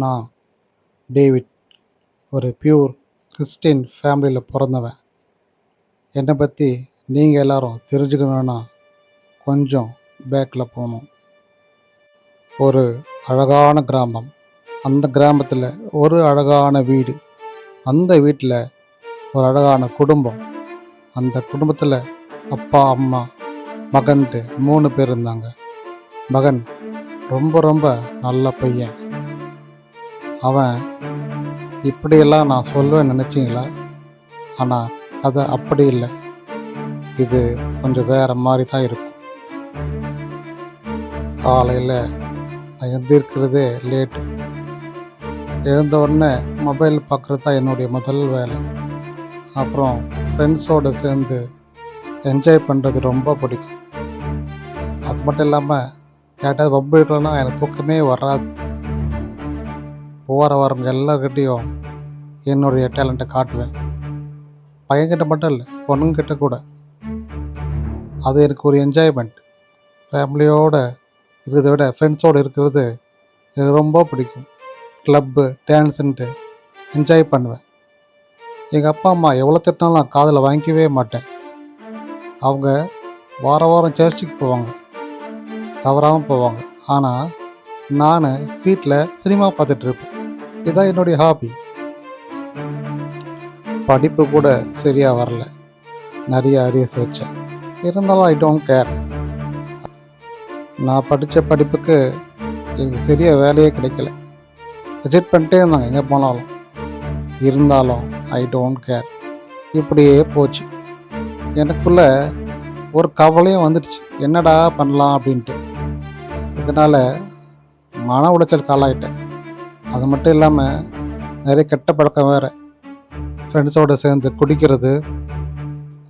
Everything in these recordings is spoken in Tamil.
நான் டேவிட் ஒரு பியூர் கிறிஸ்டின் ஃபேமிலியில் பிறந்தவன். என்னை பற்றி நீங்கள் எல்லாரும் தெரிஞ்சுக்கணுன்னா கொஞ்சம் பேக்கில் போகணும். ஒரு அழகான கிராமம், அந்த கிராமத்தில் ஒரு அழகான வீடு, அந்த வீட்டில் ஒரு அழகான குடும்பம். அந்த குடும்பத்தில் அப்பா அம்மா மகன்ட்டு 3 பேர் இருந்தாங்க. மகன் ரொம்ப ரொம்ப நல்ல பையன். அவன் இப்படியெல்லாம் நான் சொல்லுவேன்னு நினச்சிங்களா? ஆனால் அது அப்படி இல்லை. இது கொஞ்சம் வேறு மாதிரி தான் இருக்கும். காலையில் நான் எந்திரிக்கிறதே லேட்டு. எழுந்த உடனே மொபைல் பார்க்குறது தான் என்னுடைய முதல் வேலை. அப்புறம் ஃப்ரெண்ட்ஸோடு சேர்ந்து என்ஜாய் பண்ணுறது ரொம்ப பிடிக்கும். அது மட்டும் இல்லாமல் யார்ட்டாவது வம்பு இருக்கலன்னா எனக்கு தூக்கமே வராது. போகிற வரவங்க எல்லாருக்கிட்டேயும் என்னுடைய டேலண்ட்டை காட்டுவேன். பையன்கிட்ட மட்டும் இல்லை, பொண்ணுங்கிட்ட கூட. அது எனக்கு ஒரு என்ஜாய்மெண்ட். ஃபேமிலியோடு இருக்கிறத விட ஃப்ரெண்ட்ஸோடு இருக்கிறது எனக்கு ரொம்ப பிடிக்கும். கிளப்பு டான்ஸுன்ட்டு என்ஜாய் பண்ணுவேன். எங்கள் அப்பா அம்மா எவ்வளோ திட்டினாலும் நான் காதில் வாங்கிக்கவே மாட்டேன். அவங்க வாரம் சர்ச்சுக்கு போவாங்க, தவறாமல் போவாங்க. ஆனால் நான் வீட்டில் சினிமா பார்த்துட்ருப்பேன். இதுதான் என்னுடைய ஹாபி. படிப்பு கூட சரியாக வரல, நிறைய அரியர்ஸ் வச்சேன். இருந்தாலும் ஐ டோன்ட் கேர். நான் படித்த படிப்புக்கு எனக்கு சரியாக வேலையே கிடைக்கல. ரிஜெக்ட் பண்ணிட்டே இருந்தாங்க எங்கே போனாலும். இருந்தாலும் ஐ டோன்ட் கேர். இப்படியே போச்சு. எனக்குள்ள ஒரு கவலையும் வந்துடுச்சு, என்னடா பண்ணலாம் அப்படின்ட்டு. இதனால் மன உளைச்சல் காலாகிட்டேன். அது மட்டும் இல்லாமல் நிறைய கெட்ட பழக்கம் வேறு. ஃப்ரெண்ட்ஸோடு சேர்ந்து குடிக்கிறது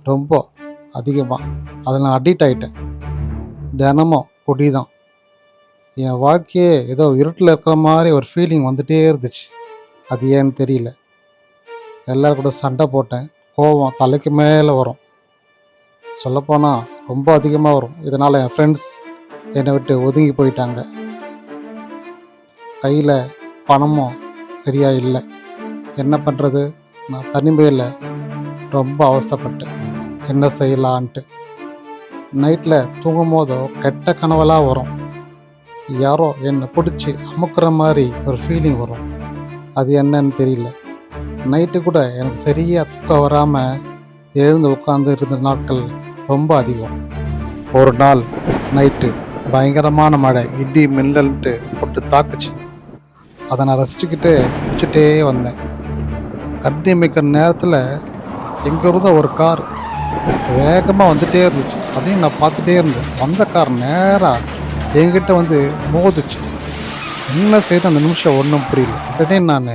ரொம்ப அதிகமாக, அதில் நான் அடிக்ட் ஆகிட்டேன். தினமும் குடி தான். என் வாழ்க்கையே ஏதோ இருட்டில் இருக்கிற மாதிரி ஒரு ஃபீலிங் வந்துகிட்டே இருந்துச்சு. அது ஏன்னு தெரியல. எல்லோரும் கூட சண்டை போட்டேன். கோபம் தலைக்கு மேலே வரும், சொல்லப்போனால் ரொம்ப அதிகமாக வரும். இதனால் என் ஃப்ரெண்ட்ஸ் என்னை விட்டு ஒதுங்கி போயிட்டாங்க. கையில் பணமும் சரியாக இல்லை. என்ன பண்ணுறது? நான் தனிமையில் ரொம்ப அவஸ்தைப்பட்டேன். என்ன செய்யலான்ட்டு. நைட்டில் தூங்கும் போதோ கெட்ட கனவெல்லாம் வரும். யாரோ என்னை பிடிச்சி அமுக்குற மாதிரி ஒரு ஃபீலிங் வரும். அது என்னன்னு தெரியல. நைட்டு கூட எனக்கு சரியாக தூக்கம் வராமல் எழுந்து உட்காந்து இருந்த நாட்கள் ரொம்ப அதிகம். ஒரு நாள் நைட்டு பயங்கரமான மழை, இடி மின்னல்ன்ட்டு போட்டு தாக்குச்சு. அதை நான் ரசிச்சுக்கிட்டு குடிச்சிட்டே வந்தேன். கண்ணி மிக்கிற நேரத்தில் எங்கேருந்த ஒரு கார் வேகமாக வந்துகிட்டே இருந்துச்சு. அதையும் நான் பார்த்துட்டே இருந்தேன். வந்த கார் நேராக என்கிட்ட வந்து மோதுச்சு. என்ன செய்து அந்த நிமிஷம் ஒன்றும் புரியல. உடனே நான்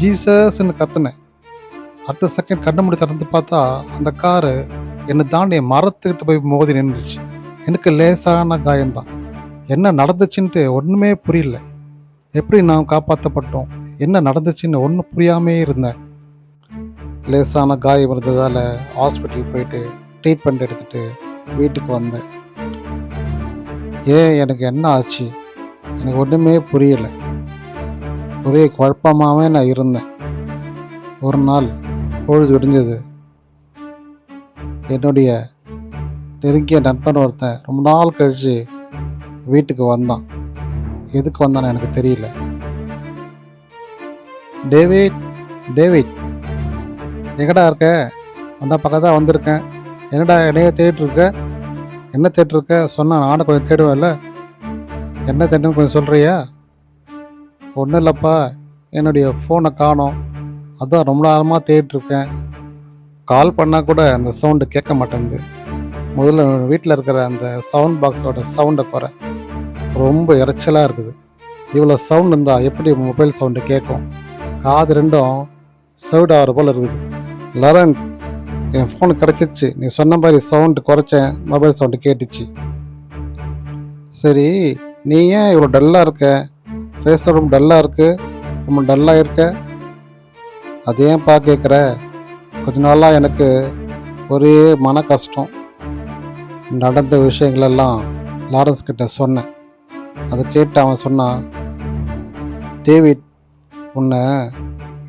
ஜீசஸ்ன்னு கத்துனேன். அடுத்த செகண்ட் கண்ணு மூடி திறந்து பார்த்தா அந்த காரு என்னை தாண்டி மரத்துக்கிட்ட போய் மோதி நின்றுச்சு. எனக்கு லேசான காயம்தான். என்ன நடந்துச்சுன்ட்டு ஒன்றுமே புரியல. எப்படி நாம் காப்பாற்றப்பட்டோம், என்ன நடந்துச்சுன்னு ஒன்றும் புரியாமே இருந்தேன். லேசான காயம் இருந்ததால் ஹாஸ்பிட்டல் போயிட்டு ட்ரீட்மெண்ட் எடுத்துகிட்டு வீட்டுக்கு வந்தேன். எனக்கு என்ன ஆச்சு எனக்கு ஒன்றுமே புரியலை. ஒரே குழப்பமாகவே நான் இருந்தேன். ஒரு நாள் பொழுது விடிஞ்சது. என்னுடைய நெருங்கிய நண்பன் ஒருத்தன் ரொம்ப நாள் கழித்து வீட்டுக்கு வந்தான். எதுக்கு வந்தான்னு எனக்கு தெரியல. டேவிட் எங்கடா இருக்க? வந்தா பக்கத்தான் வந்திருக்கேன். என்னடா என்னைய தேடிட்டுருக்க? என்ன தேடிருக்க சொன்னால் நானும் கொஞ்சம் தேடுவேன்ல. என்ன தேடுன்னு கொஞ்சம் சொல்கிறியா? ஒன்றும் இல்லைப்பா, என்னுடைய ஃபோனை காணோம். அதான் ரொம்ப நேரமாக தேடிட்டுருக்கேன். கால் பண்ணால் கூட அந்த சவுண்டு கேட்க மாட்டேங்குது. முதல்ல வீட்டில் இருக்கிற அந்த சவுண்ட் பாக்ஸோட சவுண்டை குறை. ரொம்ப இறைச்சலாக இருக்குது. இவ்வளோ சவுண்ட் இருந்தால் எப்படி மொபைல் சவுண்டு கேட்கும்? காது ரெண்டும் சவுட் ஆகிற போல் இருக்குது. லாரன்ஸ், என் ஃபோனு கிடச்சிருச்சு. நீ சொன்ன மாதிரி சவுண்டு குறைச்சேன், மொபைல் சவுண்டு கேட்டுச்சு. சரி, நீ ஏன் இவ்வளோ டல்லாக இருக்க? ஃபேஸில் ரொம்ப டல்லாக இருக்குது, ரொம்ப டல்லாக இருக்க. அது ஏன்ப்பா கேட்குற? கொஞ்ச நாளாக எனக்கு ஒரே மன கஷ்டம். நடந்த விஷயங்களெல்லாம் லாரன்ஸ் கிட்ட சொன்னேன். அதை கேட்டு அவன் சொன்னான், டேவிட், உன்னை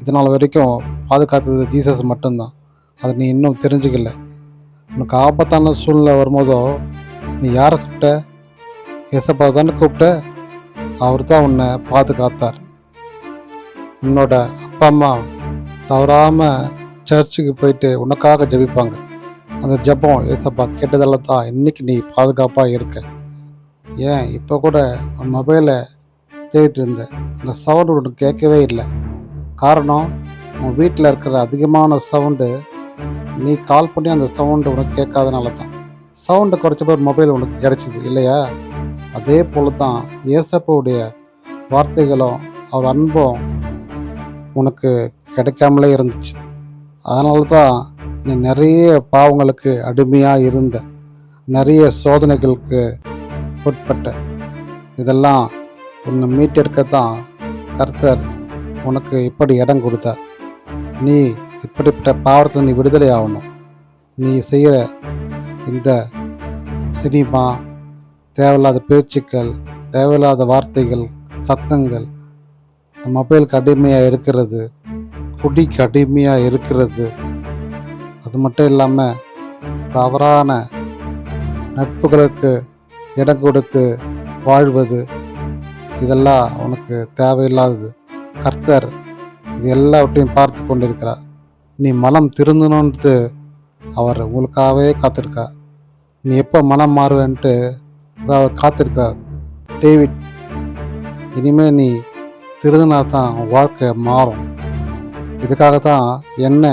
இதனால் வரைக்கும் பாதுகாத்தது ஜீசஸ் மட்டும்தான். அதை நீ இன்னும் தெரிஞ்சுக்கல. உனக்கு ஆபத்தான சூழ்நிலை வரும்போதோ நீ யாரை கூப்பிட்ட? ஏசப்பா தானே கூப்பிட்ட. அவர் தான் உன்னை பாதுகாத்தார். உன்னோட அப்பா அம்மா தவறாமல் சர்ச்சுக்கு போயிட்டு உனக்காக ஜெபிப்பாங்க. அந்த ஜெபம் ஏசப்பா கேட்டதால தான் இன்னைக்கு நீ பாதுகாப்பாக இருக்க. ஏன் இப்போ கூட உன் மொபைலை தேடிட்டு இருந்த அந்த சவுண்டு உனக்கு கேட்கவே இல்லை. காரணம், உன் வீட்டில் இருக்கிற அதிகமான சவுண்டு நீ கால் பண்ணி அந்த சவுண்டு உனக்கு கேட்காதனால தான். சவுண்டை குறைச்ச பேர் மொபைல் உனக்கு கிடைச்சிது இல்லையா? அதே போல தான் ஏசப்பாவுடைய வார்த்தைகளும் அவர் அன்பும் உனக்கு கிடைக்காமலே இருந்துச்சு. அதனால தான் நீ நிறைய பாவங்களுக்கு அடிமையாக இருந்த, நிறைய சோதனைகளுக்கு உட்பட்ட. இதெல்லாம் உன்னை மீட்டெடுக்கத்தான் கர்த்தர் உனக்கு இப்படி இடம் கொடுத்தார். நீ இப்படிப்பட்ட பாவத்தில் நீ விடுதலை ஆகணும். நீ செய்கிற இந்த சினிமா, தேவையில்லாத பேச்சுக்கள், தேவையில்லாத வார்த்தைகள், சத்தங்கள், மொபைலுக்கு அடிமையாக இருக்கிறது, குடிக்கு அடிமையாக இருக்கிறது, அது மட்டும் இல்லாமல் தவறான நட்புகளுக்கு இடம் கொடுத்து வாழ்வது, இதெல்லாம் உனக்கு தேவையில்லாதது. கர்த்தர் இது எல்லாவற்றையும் பார்த்து கொண்டிருக்கிறார். நீ மனம் திருந்தணுன்ட்டு அவர் உங்களுக்காகவே காத்திருக்கார். நீ எப்போ மனம் மாறுவேன்ட்டு அவர் காத்திருக்கார். டேவிட், இனிமேல் நீ திருந்தினா தான் உன் வாழ்க்கை மாறும். இதுக்காக தான் என்ன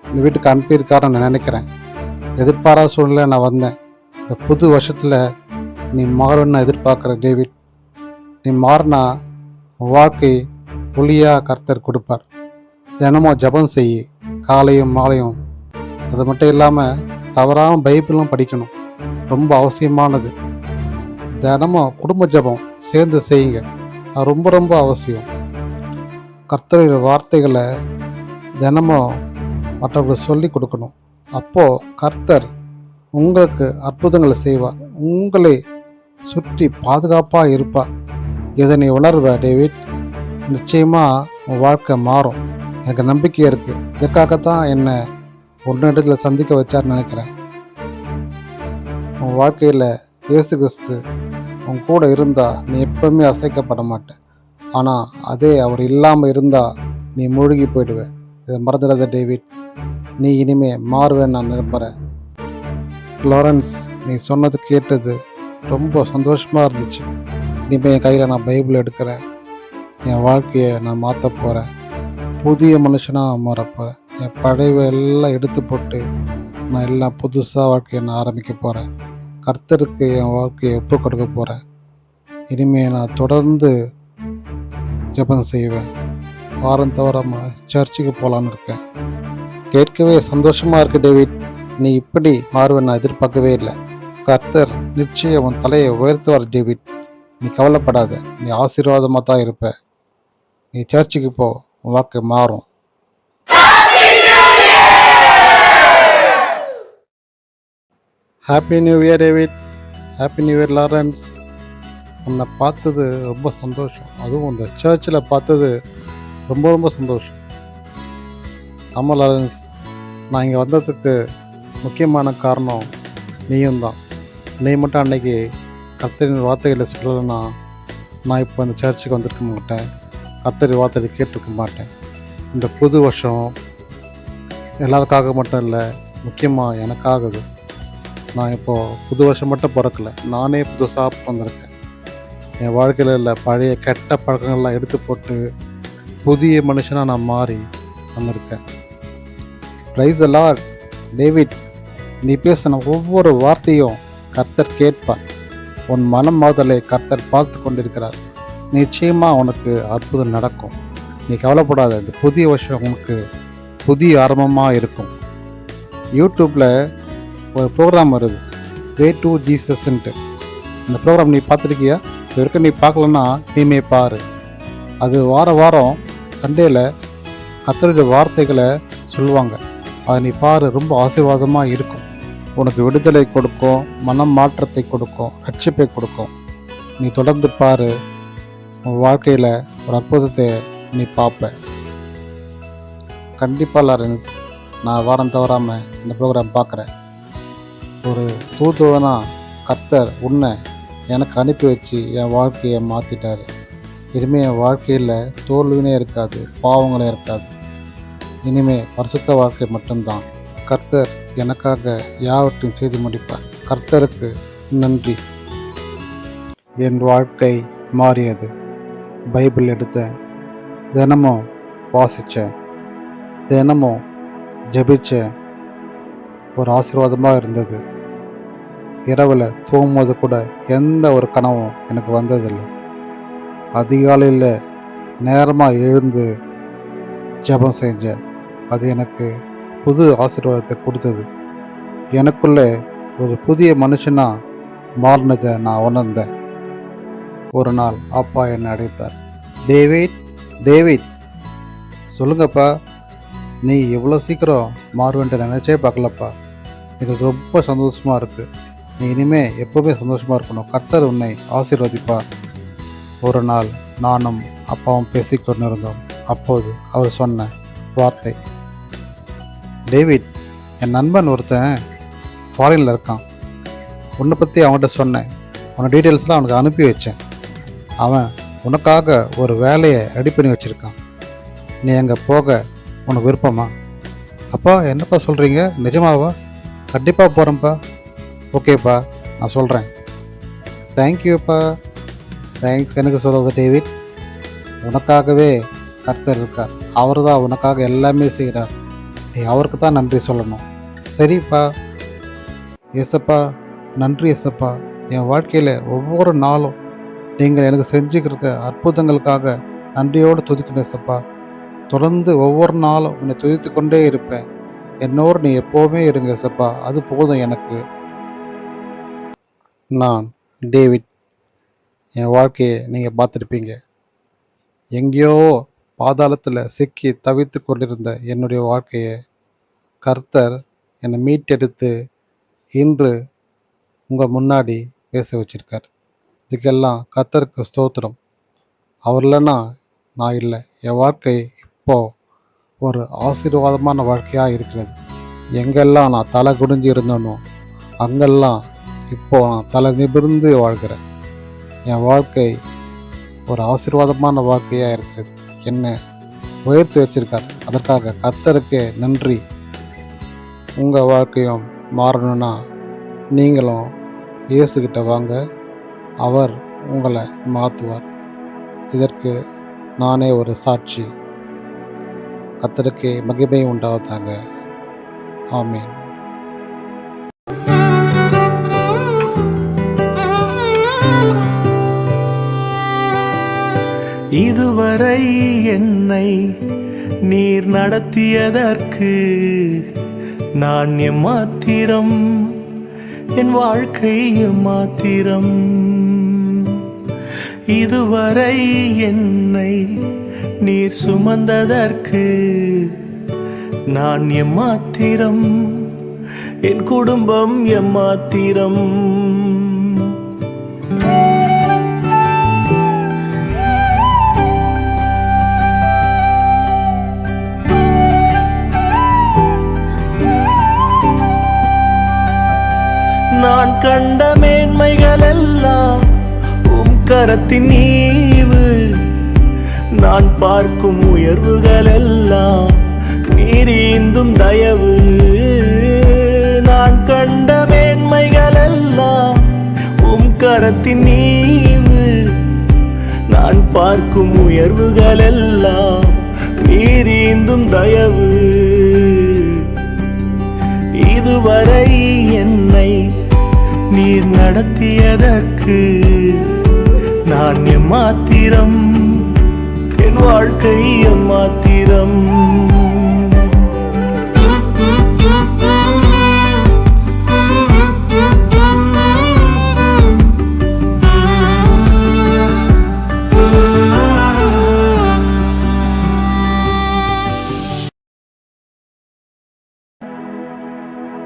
இந்த வீட்டுக்கு அனுப்பியிருக்காருன்னு நான் நினைக்கிறேன். எதிர்பாராத சூழ்நிலை நான் வந்தேன். இந்த புது வருஷத்தில் நீ மாறுன்னு நான் எதிர்பார்க்குறேன். டேவிட், நீ மாறினா உன் வாழ்க்கை ஒளியாக கர்த்தர் கொடுப்பார். தினமும் ஜெபம் செய், காலையும் மாலையும். அது மட்டும் இல்லாமல் தவறாமல் பைபிளும் படிக்கணும், ரொம்ப அவசியமானது. தினமும் குடும்ப ஜெபம் சேர்ந்து செய்யுங்க, அது ரொம்ப ரொம்ப அவசியம். கர்த்தருடைய வார்த்தைகளை தினமும் மற்றவர்களுக்கு சொல்லி கொடுக்கணும். அப்போது கர்த்தர் உங்களுக்கு அற்புதங்களை செய்வார், உங்களை சுற்றி பாதுகாப்பாக இருப்பார். இதை நீ உணர்வ டேவிட். நிச்சயமாக உன் வாழ்க்கை மாறும். எனக்கு நம்பிக்கை இருக்குது. இதற்காகத்தான் என்னை உன்னிடத்தில் சந்திக்க வச்சார்னு நினைக்கிறேன். உன் வாழ்க்கையில் இயேசு கிறிஸ்து உன் கூட இருந்தால் நீ எப்பவுமே அசைக்கப்பட மாட்டே. ஆனால் அதே அவர் இல்லாமல் இருந்தால் நீ மூழ்கி போயிடுவே. இதை மறந்துடாத டேவிட். நீ இனிமே மாறுவேன்னு நான் நம்புகிறேன். லாரன்ஸ், நீ சொன்னது கேட்டது ரொம்ப சந்தோஷமாக இருந்துச்சு. இனிமேல் என் கையில் நான் பைபிள் எடுக்கிறேன். என் வாழ்க்கையை நான் மாற்ற போகிறேன். புதிய மனுஷனாக நான் மாற போகிறேன். என் பழைய எல்லாம் எடுத்து போட்டு நான் எல்லாம் புதுசாக வாழ்க்கையை நான் ஆரம்பிக்க போகிறேன். கர்த்தருக்கு என் வாழ்க்கையை ஒப்பு கொடுக்க போகிறேன். இனிமேல் நான் தொடர்ந்து ஜெபம் செய்வேன். வாரம் தவறாமல் சர்ச்சுக்கு போகலான்னு இருக்கேன். கேட்கவே சந்தோஷமாக இருக்குது டேவிட். நீ இப்படி மாறுவேன் நான் எதிர்பார்க்கவே இல்லை. கர்த்தர் நிச்சயம் உன் தலையை உயர்த்துவார் டேவிட். நீ கவலைப்படாத, நீ ஆசீர்வாதமாக தான் இருப்ப. நீ சர்ச்சுக்கு போ, உன் வாழ்க்கை மாறும். Happy new year David. Happy new year Lawrence. உன்னை பார்த்தது ரொம்ப சந்தோஷம். அதுவும் இந்த சர்ச்சில் பார்த்தது ரொம்ப ரொம்ப சந்தோஷம். ஆமாம் லாரன்ஸ், நான் இங்கே வந்ததுக்கு முக்கியமான காரணம் நீயும் தான். நீ மட்டும் அன்னைக்கு கர்த்தரின் வார்த்தைகளை சொல்லலைன்னா நான் இப்போ இந்த சர்ச்சுக்கு வந்திருக்க மாட்டேன். கர்த்தரின் வார்த்தையை கேட்டிருக்க மாட்டேன். இந்த புது வருஷம் எல்லாருக்காக மட்டும் இல்லை, முக்கியமாக எனக்காகுது. நான் இப்போது புது வருஷம் மட்டும் பிறக்கலை, நானே புதுசாக வந்திருக்கேன். என் வாழ்க்கையில் இல்லை பழைய கெட்ட பழக்கங்கள்லாம் எடுத்து போட்டு புதிய மனுஷனாக நான் மாறி வந்திருக்கேன். Praise the Lord. டேவிட், நீ பேசின ஒவ்வொரு வார்த்தையும் கர்த்தர் கேட்பார். உன் மனம் மாறுதலை கர்த்தர் பார்த்து கொண்டிருக்கிறார். நிச்சயமாக உனக்கு அற்புதம் நடக்கும். நீ கவலைப்படாத. இந்த புதிய வருஷம் உனக்கு புதிய ஆரம்பமாக இருக்கும். யூடியூப்பில் ஒரு ப்ரோக்ராம் வருது, வே டு ஜீசஸ்ன்ட்டு. இந்த ப்ரோக்ராம் நீ பார்த்துருக்கியா? இது வரைக்கும் நீ பார்க்கலன்னா நீமே பாரு. அது வாரம் சண்டேயில் கர்த்தருடைய வார்த்தைகளை சொல்லுவாங்க. அதை நீ பாரு, ரொம்ப ஆசீர்வாதமாக இருக்கும். உனக்கு விடுதலை கொடுக்கும், மனம் மாற்றத்தை கொடுக்கும், ரட்சிப்பை கொடுக்கும். நீ தொடர்ந்து பாரு. உன் வாழ்க்கையில் ஒரு அற்புதத்தை நீ பார்ப்ப. கண்டிப்பாக லாரன்ஸ், நான் வாரம் தவறாமல் இந்த ப்ரோக்ராம் பார்க்குறேன். ஒரு தூதுவனா கர்த்தர் உன்னை எனக்கு அனுப்பி வச்சு என் வாழ்க்கையை மாற்றிட்டார். இனிமேல் என் வாழ்க்கையில் தோல்வினே இருக்காது, பாவங்களே இருக்காது. இனிமேல் பரிசுத்த வாழ்க்கை மட்டும்தான். கர்த்தர் எனக்காக யாவற்றையும் செய்து முடிப்பார். கர்த்தருக்கு நன்றி. என் வாழ்க்கை மாறியது. பைபிள் எடுத்தேன், தினமும் வாசித்தேன், தினமும் ஜெபிச்சேன். ஒரு ஆசீர்வாதமாக இருந்தது. இரவில் தூங்கும்போது கூட எந்த ஒரு கனவும் எனக்கு வந்ததில்லை. அதிகாலையில் நேரமாக எழுந்து ஜெபம் செஞ்சேன். அது எனக்கு புது ஆசீர்வாதத்தை கொடுத்தது. எனக்குள்ளே ஒரு புதிய மனுஷனாக மாறினதை நான் உணர்ந்தேன். ஒரு நாள் அப்பா என்னை அழைத்தார். டேவிட், டேவிட், சொல்லுங்கப்பா, நீ இவ்வளோ சீக்கிரம் மாறுவேன்ட்டு நினச்சே பார்க்கலப்பா. இது ரொம்ப சந்தோஷமாக இருக்குது. நீ இனிமேல் எப்போவுமே சந்தோஷமாக இருக்கணும். கர்த்தர் உன்னை ஆசீர்வதிப்பார். ஒரு நாள் நானும் அப்பாவும் பேசிக்கொண்டு இருந்தோம். அப்போது அவர் சொன்ன வார்த்தை, டேவிட், என் நண்பன் ஒருத்தன் ஃபாரினில் இருக்கான். உன்னை பற்றி அவன்கிட்ட சொன்னேன். உன்னை டீட்டெயில்ஸ்லாம் அவனுக்கு அனுப்பி வச்சேன். அவன் உனக்காக ஒரு வேலையை ரெடி பண்ணி வச்சுருக்கான். நீ அங்கே போக உனக்கு விருப்பமா? அப்பா, என்னப்பா சொல்கிறீங்க? நிஜமாவா? கண்டிப்பாக போகிறேன்ப்பா. ஓகேப்பா, நான் சொல்கிறேன். தேங்க்யூப்பா. தேங்க்ஸ் எனக்கு சொல்கிறது டேவிட். உனக்காகவே கர்த்தர் இருக்கார். அவர் தான் உனக்காக எல்லாமே செய்கிறார். நீ அவருக்கு தான் நன்றி சொல்லணும். சரிப்பா. ஏசப்பா, நன்றி ஏசப்பா. என் வாழ்க்கையில் ஒவ்வொரு நாளும் நீங்கள் எனக்கு செஞ்சுக்கிற அற்புதங்களுக்காக நன்றியோடு துதிக்கணும் ஏசப்பா. தொடர்ந்து ஒவ்வொரு நாளும் உன்னை துதித்து கொண்டே இருப்பேன். என்னோடு நீ எப்போவுமே இருங்க ஏசப்பா. அது போதும் எனக்கு. நான் டேவிட். என் வாழ்க்கையை நீங்கள் பார்த்துருப்பீங்க. எங்கேயோ பாதாளத்தில் சிக்கி தவித்து கொண்டிருந்த என்னுடைய வாழ்க்கையை கர்த்தர் என்னை மீட்டெடுத்து இன்று உங்கள் முன்னாடி பேச வச்சிருக்கார். இதுக்கெல்லாம் கர்த்தருக்கு ஸ்தோத்திரம். அவர் இல்லைன்னா நான் இல்லை. என் வாழ்க்கை இப்போது ஒரு ஆசீர்வாதமான வாழ்க்கையாக இருக்கிறது. எங்கெல்லாம் நான் தலை குடிஞ்சு இருந்தேனோ அங்கெல்லாம் இப்போது நான் தலை நிமிர்ந்து வாழ்கிறேன். என் வாழ்க்கை ஒரு ஆசீர்வாதமான வாழ்க்கையாக இருக்குது. என்னை உயர்த்தி வச்சிருக்கார். அதற்காக கர்த்தருக்கே நன்றி. உங்கள் வாழ்க்கையும் மாறணும்னா நீங்களும் இயேசுகிட்ட வாங்க. அவர் உங்களை மாற்றுவார். இதற்கு நானே ஒரு சாட்சி. கர்த்தருக்கே மகிமை உண்டாவதாக. ஆமென். இதுவரை என்னை நீர் நடத்தியதற்கு நான் எம்மாத்திரம், என் வாழ்க்கை எம்மாத்திரம். இதுவரை என்னை நீர் சுமந்ததற்கு நான் எம்மாத்திரம், என் குடும்பம் எம்மாத்திரம். நான் கண்ட மேன்மைகள் எல்லாம் உம் கரத்தின் ஈவு. நான் பார்க்கும் உயர்வுகள் எல்லாம் நீர் ஈந்தும் தயவு. நான் கண்ட மேன்மைகள் எல்லாம் உம் கரத்தின் ஈவு. நான் பார்க்கும் உயர்வுகள் எல்லாம் நீர் ஈந்தும் தயவு. இதுவரை என்னை நீர் நடத்தியதற்கு நான் எம்மாத்திரம், என் வாழ்க்கை எம்மாத்திரம்.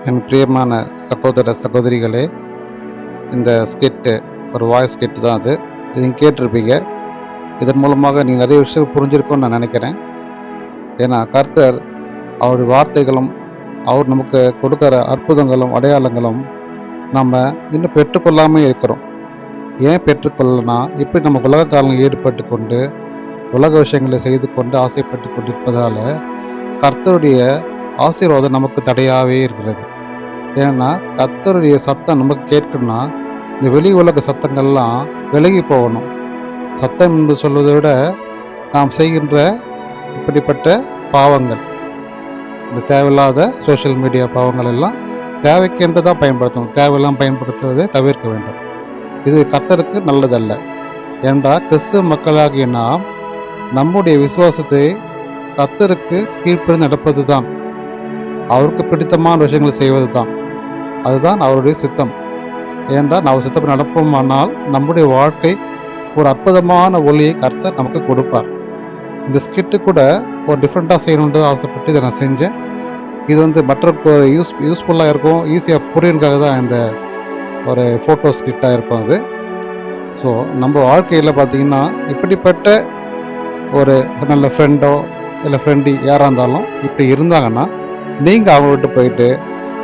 என் பிரியமான சகோதர சகோதரிகளே, இந்த ஸ்கிட்டு ஒரு வாய்ஸ் ஸ்கிட்டு தான். அது நீங்கள் கேட்டிருப்பீங்க. இதன் மூலமாக நீ நிறைய விஷயம் புரிஞ்சிருக்கும்னு நான் நினைக்கிறேன். ஏன்னா கர்த்தர் அவருடைய வார்த்தைகளும் அவர் நமக்கு கொடுக்குற அற்புதங்களும் அடையாளங்களும் நம்ம இன்னும் பெற்றுக்கொள்ளாமே இருக்கிறோம். ஏன் பெற்றுக்கொள்ளனா, இப்படி நம்ம உலக காலங்களில் ஈடுபட்டு கொண்டு உலக விஷயங்களை செய்து கொண்டு ஆசைப்பட்டு கொண்டு இருப்பதால் கர்த்தருடைய ஆசீர்வாதம் நமக்கு தடையாகவே இருக்கிறது. ஏன்னா கர்த்தருடைய சத்தம் நமக்கு கேட்கணும்னா இந்த வெளி உலக சத்தங்கள்லாம் விலகி போகணும். சத்தம் என்று சொல்வதை விட நாம் செய்கின்ற இப்படிப்பட்ட பாவங்கள், இந்த தேவையில்லாத சோஷியல் மீடியா பாவங்கள் எல்லாம் தேவைக்கென்று தான் பயன்படுத்தணும். தேவையெல்லாம் பயன்படுத்துவதை தவிர்க்க வேண்டும். இது கர்த்தருக்கு நல்லதல்ல. ஏனென்றால் கிறிஸ்துவ மக்களாகிய நாம் நம்முடைய விசுவாசத்தை கர்த்தருக்கு கீழ்ப்படிந்து நடப்பது தான், அவருக்கு பிடித்தமான விஷயங்களை செய்வது தான், அதுதான் அவருடைய சித்தம். ஏனென்றால் நாம் சித்தப்படி நடப்போமானால் நம்முடைய வாழ்க்கை ஒரு அற்புதமான ஒளியை கர்த்தர் நமக்கு கொடுப்பார். இந்த ஸ்கிட்டு கூட ஒரு டிஃப்ரெண்ட்டாக செய்யணுன்றது ஆசைப்பட்டு இதை நான் செஞ்சேன். இது மற்றவருக்கு யூஸ்ஃபுல்லாக இருக்கும், ஈஸியாக புரியணுக்காக தான் இந்த ஒரு ஃபோட்டோ ஸ்கிட்டாக இருக்கும் அது. ஸோ நம்ம வாழ்க்கையில் பார்த்திங்கன்னா இப்படிப்பட்ட ஒரு நல்ல ஃப்ரெண்டோ இல்லை ஃப்ரெண்டு யாராக இருந்தாலும் இப்படி இருந்தாங்கன்னா நீங்கள் அவங்கள்ட்ட போயிட்டு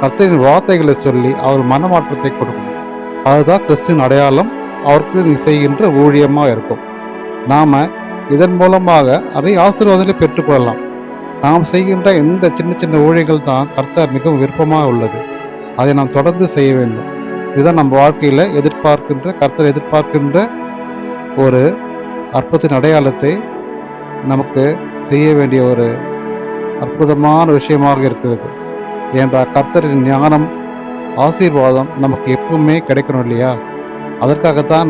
கர்த்தரின் வார்த்தைகளை சொல்லி அவர் மனமாற்றத்தை கொடுக்கணும். அதுதான் கிறிஸ்துவின் அடையாளம், அவருக்கு நீ செய்கின்ற ஊழியமாக இருக்கும். நாம் இதன் மூலமாக நிறைய ஆசீர்வாதங்களை பெற்றுக்கொள்ளலாம். நாம் செய்கின்ற இந்த சின்ன சின்ன ஊழியர்கள் தான் கர்த்தர் மிகவும் விருப்பமாக உள்ளது. அதை நாம் தொடர்ந்து செய்ய வேண்டும். இதுதான் நம்ம வாழ்க்கையில் கர்த்தர் எதிர்பார்க்கின்ற ஒரு அற்புதத்தின் அடையாளத்தை நமக்கு செய்ய வேண்டிய ஒரு அற்புதமான விஷயமாக இருக்கிறது. ஏன்றால் கர்த்தரின் ஞானம் ஆசீர்வாதம் நமக்கு எப்பவுமே கிடைக்கணும் இல்லையா? அதற்காகத்தான்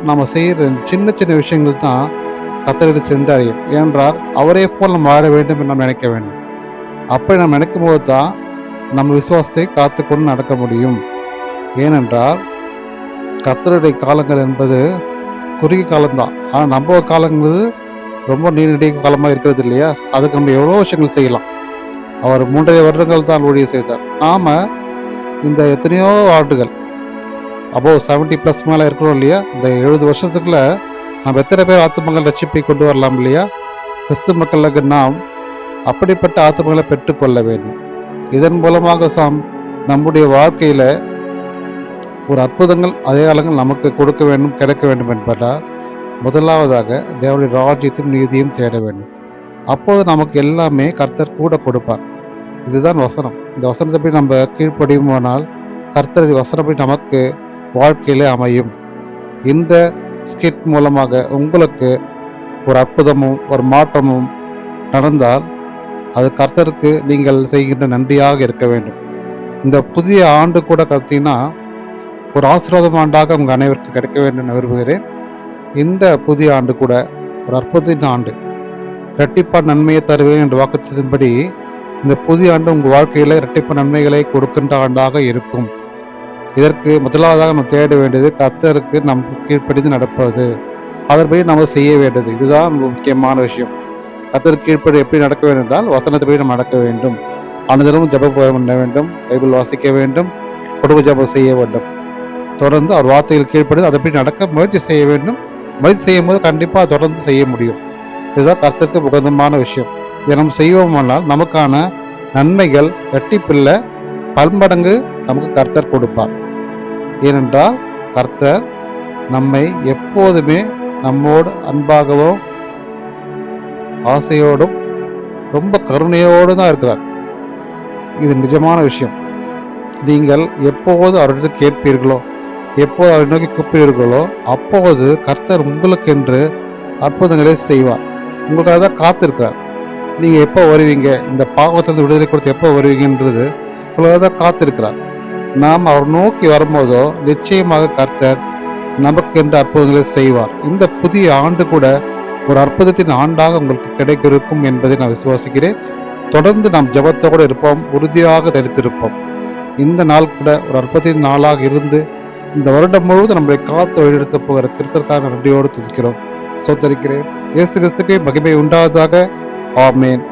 நம்ம செய்கிற சின்ன சின்ன விஷயங்கள் தான் கர்த்தரிடம் சென்றடையும். ஏனென்றால் அவரே போல் நம்ம வாழ வேண்டும் என்று நாம் நினைக்க வேண்டும். அப்படி நாம் நினைக்கும் போது தான் நம்ம விசுவாசத்தை காத்து கொண்டு நடக்க முடியும். ஏனென்றால் கர்த்தருடைய காலங்கள் என்பது குறுகிய காலம்தான். ஆனால் நம்ம காலங்கள் ரொம்ப நீண்ட காலமாக இருக்கிறது இல்லையா? அதுக்கு நம்ம எவ்வளோ விஷயங்கள் செய்யலாம். அவர் 3.5 வருடங்கள் தான் ஊழியம் செய்தார். நாம் இந்த எத்தனையோ ஆண்டுகள் அபோவ் 70+ மேலே இருக்கிறோம் இல்லையா? இந்த 70 வருஷத்துக்குள்ள நம்ம எத்தனை பேர் ஆத்துமங்கள் ரட்சிப்பை கொண்டு வரலாம் இல்லையா? கிறிஸ்து மக்களுக்கு நாம் அப்படிப்பட்ட ஆத்துமங்களை பெற்றுக்கொள்ள வேண்டும். இதன் மூலமாக நம்முடைய வாழ்க்கையில் ஒரு அற்புதங்கள் அடையாளங்கள் நமக்கு கொடுக்க வேண்டும், கிடைக்க வேண்டும் என்பதால் முதலாவதாக தேவனுடைய ராஜ்யத்தையும் நீதியும் தேட வேண்டும். அப்போது நமக்கு எல்லாமே கர்த்தர் கூட கொடுப்பார். இதுதான் வசனம். இந்த வசனத்தை போய் நம்ம கீழ்ப்படியுமானால் கர்த்தருடைய வசனப்படி நமக்கு வாழ்க்கையிலே அமையும். இந்த ஸ்கிட் மூலமாக உங்களுக்கு ஒரு அற்புதமும் ஒரு மாற்றமும் நடந்தால் அது கர்த்தருக்கு நீங்கள் செய்கின்ற நன்றியாக இருக்க வேண்டும். இந்த புதிய ஆண்டு கூட பார்த்தீங்கன்னா ஒரு ஆசீர்வாதம் ஆண்டாக உங்கள் அனைவருக்கும் கிடைக்க வேண்டும் என விரும்புகிறேன். இந்த புதிய ஆண்டு கூட ஒரு அற்புதத்தின் ஆண்டு, இரட்டிப்பான நன்மையை தருவேன் என்ற வாக்குத்தத்தின்படி இந்த புதிய ஆண்டு உங்கள் வாழ்க்கையில் இரட்டிப்பான நன்மைகளை கொடுக்கின்ற ஆண்டாக இருக்கும். இதற்கு முதலாவதாக நம்ம தேட வேண்டியது கர்த்தருக்கு நம் கீழ்ப்படிந்து நடப்பது, அதன்படி நம்ம செய்ய வேண்டியது. இதுதான் முக்கியமான விஷயம். கர்த்தருக்கு கீழ்ப்படி எப்படி நடக்க வேண்டும் என்றால் வசனத்தை நம்ம நடக்க வேண்டும். அனுதினமும் ஜெபம் பண்ண வேண்டும், பைபிள் வாசிக்க வேண்டும், குடும்ப ஜெபம் செய்ய வேண்டும். தொடர்ந்து அவர் வார்த்தைகள் கீழ்ப்படி அதன்படி நடக்க முயற்சி செய்ய வேண்டும். முயற்சி செய்யும் போது கண்டிப்பாக தொடர்ந்து செய்ய முடியும். இதுதான் கர்த்தருக்கு உகந்தமான விஷயம். இதை நம்ம செய்வோமானால் நமக்கான நன்மைகள் இரட்டிப்பில்லை, பல்மடங்கு நமக்கு கர்த்தர் கொடுப்பார். ஏனென்றால் கர்த்தர் நம்மை எப்போதுமே நம்மோடு அன்பாகவும் ஆசையோடும் ரொம்ப கருணையோடு தான் இருக்கிறார். இது நிஜமான விஷயம். நீங்கள் எப்போது அவரிடம் கேட்பீர்களோ, எப்போது அவரை நோக்கி கூப்பிடுவீர்களோ அப்போது கர்த்தர் உங்களுக்கென்று அற்புதங்களை செய்வார். உங்களுக்காக தான் காத்திருக்கிறார். நீங்கள் எப்போ வருவீங்க, இந்த பாவத்திலிருந்து விடுதலை கொடுத்து எப்போ வருவீங்கன்றது உங்களுக்காக தான் காத்திருக்கிறார். நாம் அவர் நோக்கி வரும்போதோ நிச்சயமாக கர்த்தர் நமக்கென்று அற்புதங்களை செய்வார். இந்த புதிய ஆண்டு கூட ஒரு அற்புதத்தின் ஆண்டாக உங்களுக்கு கிடைக்கும் என்பதை நான் விசுவாசிக்கிறேன். தொடர்ந்து நாம் ஜெபத்தோடு இருப்போம், உறுதியாக தரித்திருப்போம். இந்த நாள் கூட ஒரு அற்புதத்தின் நாளாக இருந்து இந்த வருடம் முழுவதும் நம்மளை காத்து வழிநடத்த போகிற கிறிஸ்தருக்காக நன்றியோடு துதிக்கிறோம், ஸ்தோத்தரிக்கிறேன். இயேசு கிறிஸ்துவுக்கே மகிமை உண்டாவதாக. ஆமென்.